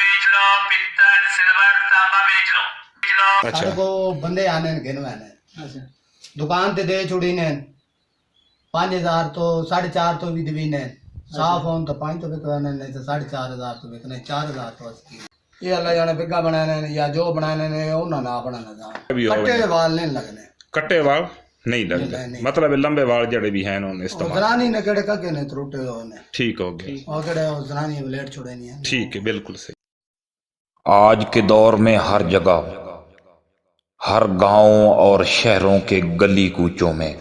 बेच लो, पित्तल सिल्वर तांबा बेच लो। अच्छा सारे को बंदे आने ने गिनवा ने अच्छा दुकान ते दे छुड़ी ने 5,000 तो 4.5 तो भी दवी ने साफ होन तो 5 तो बिकवाने नहीं तो 4,500 तो बिकने 4,000 तो असकी ये अल्लाह जाने बिगा बनाने ने या जो बनाने ने उन्होंने ना बनाना था अभी हो कट्टे गए। वाल नहीं लगने कट्टे वाल नहीं लगते, नहीं। मतलब लंबे वाल जड़े भी हैं उन्होंने और इस्तेमाल। जनानी ने केड़े कके ने त्रुटे होने ठीक हो गया, और केड़े जनानी ब्लेड छोड़े नहीं है ठीक है, बिल्कुल सही। आज के दौर में हर जगह, हर गांव और शहरों के गली कूचों में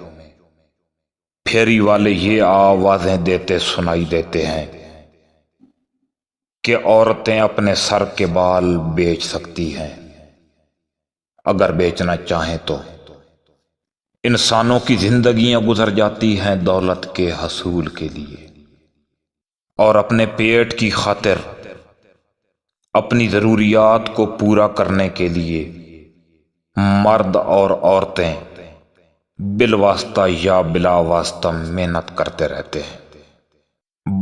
फेरी वाले ये आवाजें देते सुनाई देते हैं कि औरतें अपने सर के बाल बेच सकती हैं अगर बेचना चाहें तो। इंसानों की जिंदगियां गुजर जाती हैं दौलत के हसूल के लिए, और अपने पेट की खातिर, अपनी जरूरियात को पूरा करने के लिए मर्द और औरतें बिलवास्ता या बिला वास्ता मेहनत करते रहते हैं।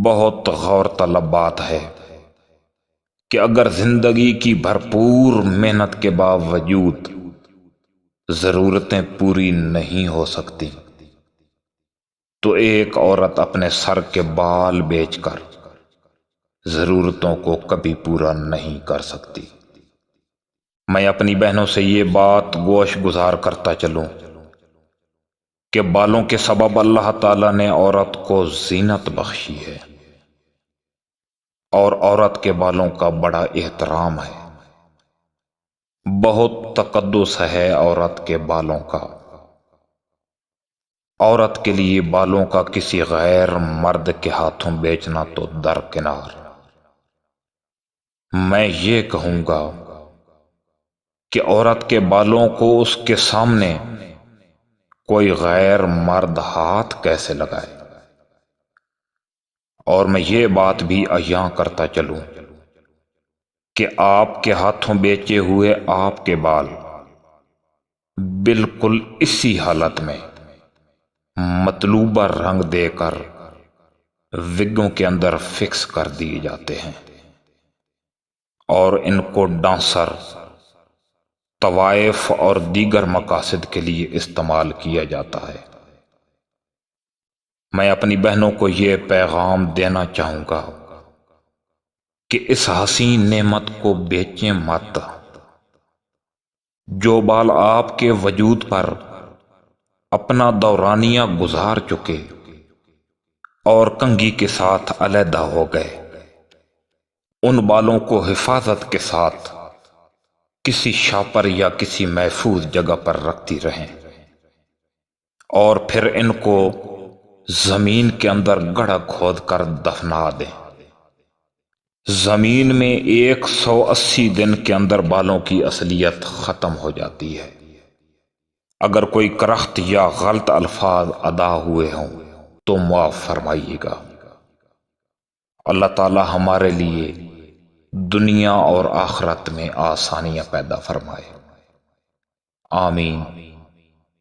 बहुत गौर तलब बात है कि अगर जिंदगी की भरपूर मेहनत के बावजूद जरूरतें पूरी नहीं हो सकती तो एक औरत अपने सर के बाल बेचकर जरूरतों को कभी पूरा नहीं कर सकती। मैं अपनी बहनों से ये बात गोश गुजार करता चलूं कि बालों के सबब अल्लाह ताला ने औरत को जीनत बख्शी है और औरत के बालों का बड़ा एहतराम है। बहुत तकद्दुस है औरत के बालों का। औरत के लिए बालों का किसी गैर मर्द के हाथों बेचना तो दरकिनार। मैं ये कहूंगा कि औरत के बालों को उसके सामने कोई गैर मर्द हाथ कैसे लगाए। और मैं ये बात भी अयां करता चलूं कि आपके हाथों बेचे हुए आपके बाल बिल्कुल इसी हालत में मतलूबा रंग देकर विगों के अंदर फिक्स कर दिए जाते हैं और इनको डांसर, तवाइफ और दीगर मकासद के लिए इस्तेमाल किया जाता है। मैं अपनी बहनों को ये पैगाम देना चाहूंगा कि इस हसीन नेमत को बेचें मत। जो बाल आपके वजूद पर अपना दौरानिया गुजार चुके और कंघी के साथ अलहदा हो गए, उन बालों को हिफाजत के साथ किसी शापर या किसी महफूज जगह पर रखती रहें और फिर इनको जमीन के अंदर गड्ढा खोद कर दफना दें। जमीन में 180 दिन के अंदर बालों की असलियत खत्म हो जाती है। अगर कोई करख्त या गलत अल्फाज अदा हुए हों तो माफ फरमाइएगा। अल्लाह ताला हमारे लिए दुनिया और आखिरत में आसानियां पैदा फरमाए। आमीन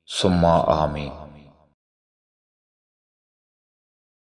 सुम्मा आमीन।